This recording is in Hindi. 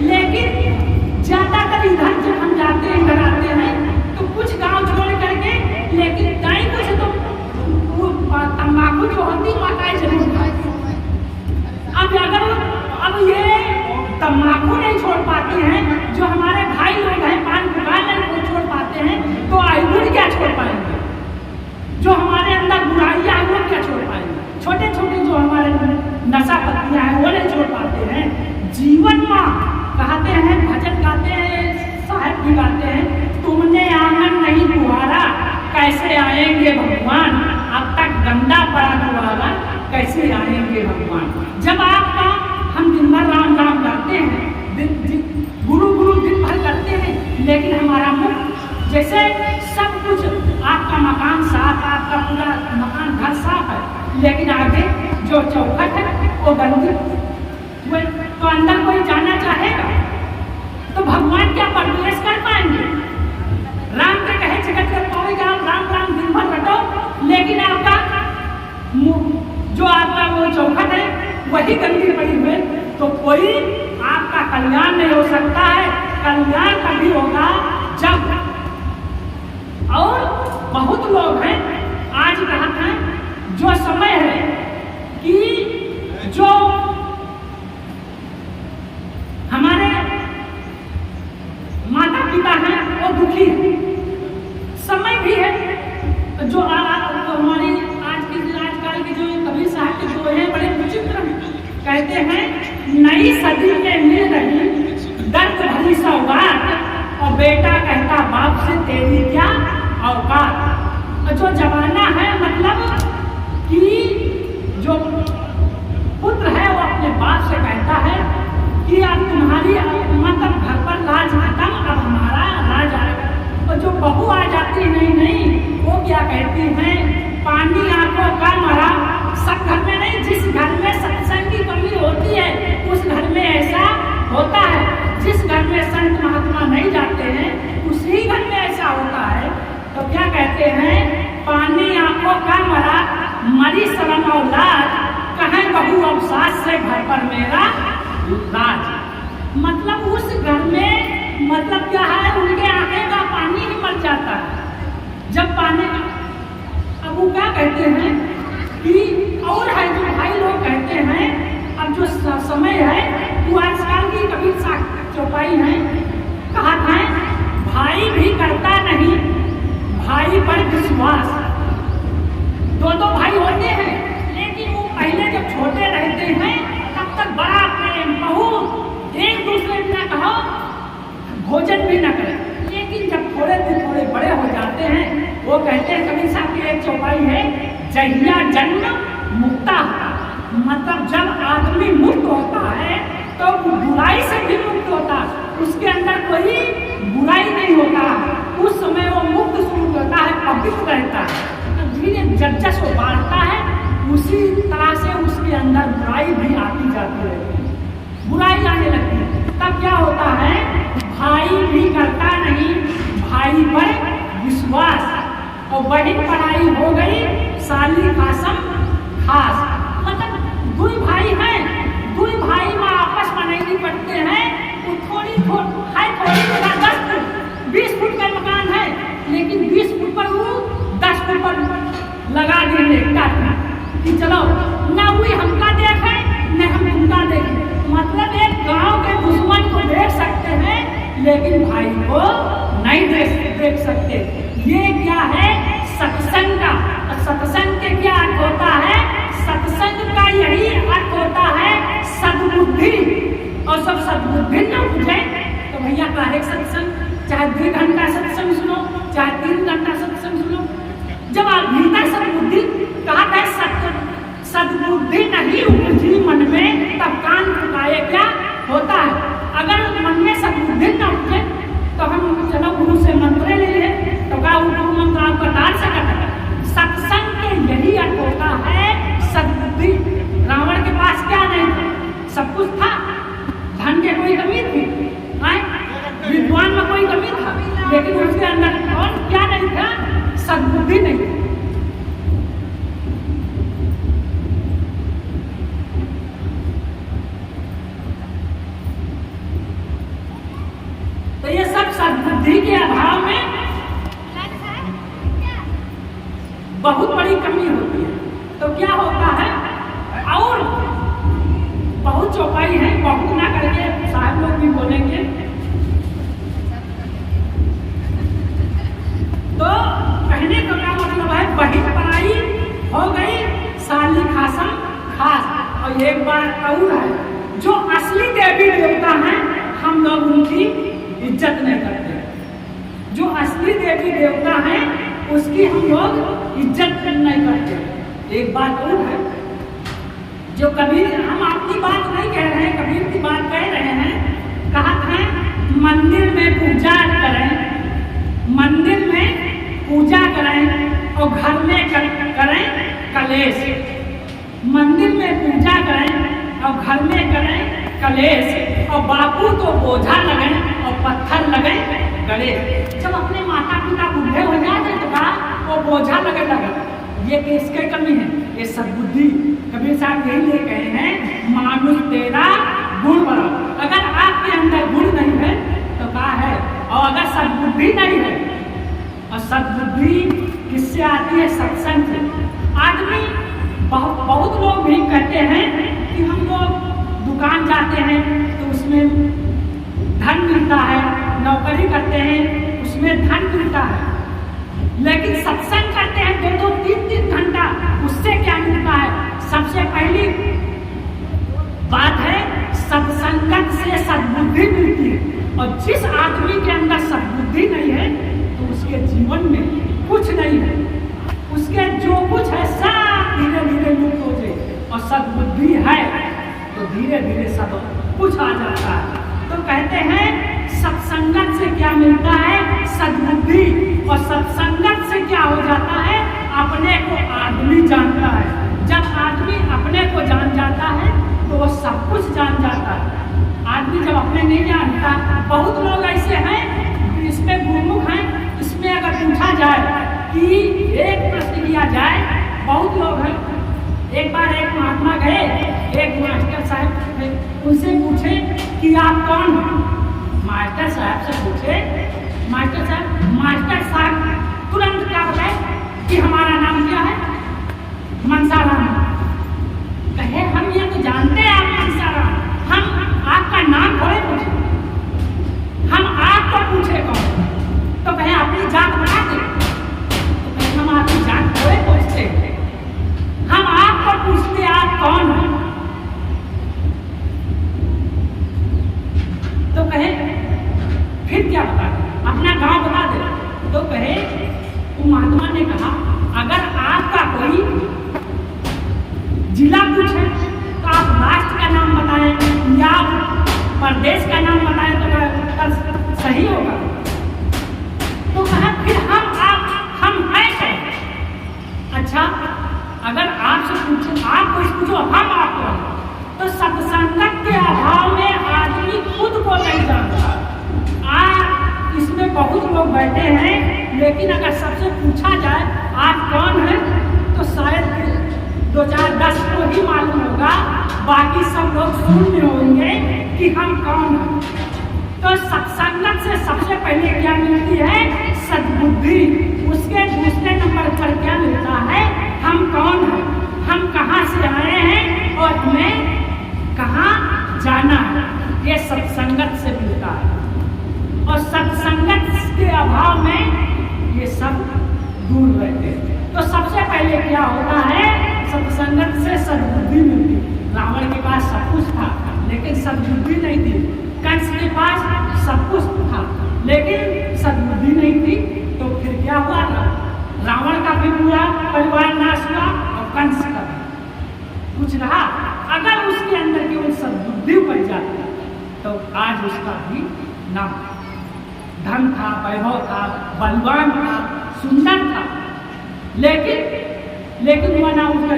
लेकिन ज्यादातर इधर जब हम जाते हैं, इधर आते हैं, तो कुछ गांव छोड़ करके, लेकिन कहीं कुछ तो तम्बाकू जो होती माताएं जरूर खाती। अब ये तम्बाकू नहीं छोड़ पाती हैं, जो हमारे भाई लोग हैं पान दुकान को छोड़ पाते हैं, तो आयुर्वेद क्या छोड़ पाएंगे? जो हमारे अंदर बुराइयां हैं वो क्या छोड़ पाएंगे? छोटे छोटे जो हमारे नशा पत्तियां हैं वो नहीं छोड़ पाते हैं। जीवन माँ कहते हैं, भजन गाते हैं, साहिब भी गाते हैं, तुमने आंगन नहीं बुहारा कैसे आएंगे भगवान, अब तक गंदा पड़ा दुआरा कैसे आएंगे भगवान। जब आपका हम दिन भर राम राम गाते हैं, गुरु गुरु दिन भर करते हैं, लेकिन हमारा मुख जैसे सब कुछ आपका मकान साफ, आपका पूरा मकान घर साफ है, लेकिन आगे जो चौखट है वो गंदी, तो अंदर कोई जाना चाहेगा तो भगवान क्या प्रवेश कर पाएंगे? राम के कहे जगत कर पाएगा, राम राम दिन भर रटो, लेकिन आपका जो आपका वो चौखट है वही गंदी पड़ी हुई, तो कोई आपका कल्याण नहीं हो सकता है। कल्याण कभी होगा जब, और बहुत लोग हैं आज कहते हैं जो समय है कि जो हमारे माता पिता हैं वो दुखी है, समय भी है जो हमारी आजकल के जो कबीर साहब के जो है बड़े विचित्र कहते हैं, नई सदी में मिल रही दर्द भरी सौगात, और बेटा कहता बाप से तेरी क्या औकात। जो जमाना है मतलब कि जो पुत्र है वो अपने बाप से कहता है कि अब तुम्हारी मतलब घर पर लाज खत्म, अब हमारा राज आएगा। और जो बहू आ जाती नहीं वो क्या कहती हैं, पानी आंखों का मरा। सब घर में नहीं, जिस घर में सत्संग की कमी होती है उस घर में ऐसा होता है, जिस घर में संत महात्मा नहीं जाते हैं उसी घर में ऐसा होता है। तो क्या कहते हैं, पानी आंखों का मरा, मरी शर्म और लाज, कहें बहू अब सास से घर पर मेरा राज। मतलब उस घर में मतलब क्या है, उनके आंखें का पानी ही मर जाता है जब पानी। अब वो क्या कहते हैं कि और है जो भाई लोग कहते हैं, अब जो समय है वो आजकल की कबीर साहब चौपाई है, कहा था भाई भी करता नहीं भाई पर विश्वास। दो भाई होते हैं, लेकिन वो पहले जब छोटे रहते हैं तब तक बड़ा प्रेम, बहुत एक दूसरे से कहो भोजन भी न करें, लेकिन जब थोड़े बड़े हो जाते हैं वो कहते हैं, कबीर साहब की एक चौपाई है, जहिया जन्म मुक्ता, मतलब जब आदमी मुक्त होता है तो बुराई से भी मुक्त होता है, उसके अंदर कोई बुराई नहीं होता, उस समय वो मुक्त स्वरूप होता है, पवित्र रहता है। धीरे जब वो बढ़ता है उसी तरह से उसके अंदर बुराई भी आती जाती रहती है, बुराई आने लगती है। तब क्या होता है, भाई भी करता नहीं भाई पर विश्वास, और बड़ी पढ़ाई हो गई साली खासम खास। मतलब दुई भाई हैं, दुई भाई में आपस में नहीं निपटते हैं, वो थोड़ी 10 फुट 20 फुट का मकान है, लेकिन 20 फुट पर वो 10 फुट पर लगा देंगे कि चलो ना वो हमका देखे न हम उनका देखें। मतलब एक गांव के दुश्मन को देख सकते हैं लेकिन भाई को नहीं देख सकते। ये क्या है, सत्संग का। सत्संग के क्या अर्थ होता है, सत्संग का यही अर्थ होता है सद्बुद्धि, और सब सद्बुद्धि न बुझे तो भैया काहे सत्संग, चाहे 2 घंटा सत्संग सुनो, चाहे 3 घंटा सत्संग सुनो, जब आप भीतर सद्बुद्धि कहा है, सद्बुद्धि नहीं उपजी मन में तब कान फुकाए क्या होता है। अगर मन में सद्बुद्धि न उठे तो हम चलो गुरु से मंत्र ले ले, तो क्या गुरु मंत्र आपका डाल सकता है। सत्संग के यही अर्थ होता है सद्बुद्धि। रावण के पास क्या नहीं था, सब कुछ था, धन के कोई कमी थी, विद्वान में कोई कमी था, लेकिन उसके अंदर और क्या नहीं था, सद्बुद्धि नहीं थी। बुद्धि के अभाव में बहुत बड़ी कमी होती है। तो क्या होता है, और बहुत चौपाई है, बहुत ना करके साहब लोग भी बोलेंगे। तो कहने का क्या मतलब है, बहिन पराई हो गई साली खासम खास। और एक बात और है, जो असली देवी देवता हैं हम लोग उनकी इज्जत नहीं करते। जो असली देवी देवता हैं उसकी हम लोग इज्जत नहीं करते। एक बात और है, जो कबीर, हम अपनी बात नहीं कह रहे हैं, कबीर की बात कह रहे हैं। कहा है मंदिर में पूजा करें, मंदिर में पूजा करें और घर में करें कलेश। मंदिर में पूजा करें और घर में करें कलेश, और बापू तो बोझा लगें और पत्थर लगें गले। जब अपने माता पिता बूढ़े हो जाते तो कहा वो बोझा लगे लगा। ये किसके कमी है, ये सद्बुद्धि। कबीर साहब यही ले कहे हैं, मानुष तेरा गुण बड़ा। अगर आपके अंदर गुण नहीं है तो कहा है, और अगर सद्बुद्धि नहीं है, और सद्बुद्धि किससे आती है, सत्संग से। आदमी बहुत लोग भी कहते हैं कि हम लोग दुकान जाते हैं तो उसमें धन मिलता है, नौकरी करते हैं उसमें धन मिलता है, लेकिन सत्संग करते हैं 2-2, 3-3 घंटा, उससे क्या मिलता है। सबसे पहली बात है, सत्संगत से सद्बुद्धि मिलती है। और जिस आदमी के अंदर सद्बुद्धि नहीं है तो उसके जीवन में कुछ नहीं है, उसके जो कुछ है सब धीरे धीरे लुप्त हो जाए। और सद्बुद्धि है तो धीरे धीरे सब कुछ आ जाता है। तो कहते हैं सत्संगत से क्या मिलता है, सद्बुद्धि। और सत्संगत से क्या हो जाता है, अपने को आदमी जानता है। जब आदमी अपने को जान जाता है तो वो सब कुछ जान जाता है। आदमी जब अपने नहीं जानता, बहुत लोग ऐसे हैं इसमें गुरुमुख हैं, इसमें अगर पूछा जाए कि एक प्रश्न किया जाए, बहुत लोग हैं। एक बार एक महात्मा गए, एक मास्टर साहब थे, उनसे पूछे कि आप कौन हैं। मास्टर साहब से पूछे, मास्टर साहब तुरंत क्या बताए कि हमारा नाम क्या है, मनसाराम। कहे हम ये तो जानते हैं आप मनसाराम, हम आपका नाम थोड़े पूछे, हम आपको पूछे कौन। तो कहे अपनी जात बता दे। तो कहे हम आपकी जात थोड़े पूछते, हम आपको पूछते आप कौन हैं। तो कहे फिर क्या बता दे, अपना गांव बता दे। तो कहे वो महात्मा ने कहा, अगर आपका कोई जिला पूछे तो आप राष्ट्र का नाम बताएं या प्रदेश का नाम बताएं तो उत्तर सही होगा। तो कहा फिर हम है कौन। अच्छा, अगर आपसे पूछो, आप कुछ पूछो, हम आपको, तो सत्संगत के अभाव में आदमी खुद को नहीं जानता। इसमें बहुत लोग बैठे हैं, लेकिन अगर सबसे पूछा जाए आप कौन हैं, तो शायद 2-4-10 को ही मालूम होगा, बाकी सब लोग शून्य होंगे कि हम कौन हैं। तो सत्संगत से सबसे पहले क्या मिलती है, सद्बुद्धि। उसके दूसरे नंबर पर क्या मिलता है, हम कौन हैं, हम कहाँ से आए हैं और हमें कहाँ जाना है। ये सत्संगत से मिलता है। और सत्संगत के अभाव में ये सब दूर रहते हैं। तो सबसे पहले क्या होता है, सत्संगत से सद्बुद्धि मिलती। रावण के पास सब कुछ था लेकिन सद्बुद्धि नहीं थी, कंस के पास सब कुछ था लेकिन सद्बुद्धि नहीं थी। तो फिर क्या हुआ, रावण का भी पूरा परिवार नाश हुआ और कंस का कुछ रहा। अगर उसके अंदर केवल सद्बुद्धि बढ़ जाती तो आज उसका भी नाम, धन था, वैभव था, बलवान था, सुंदर था, लेकिन वह ना उसका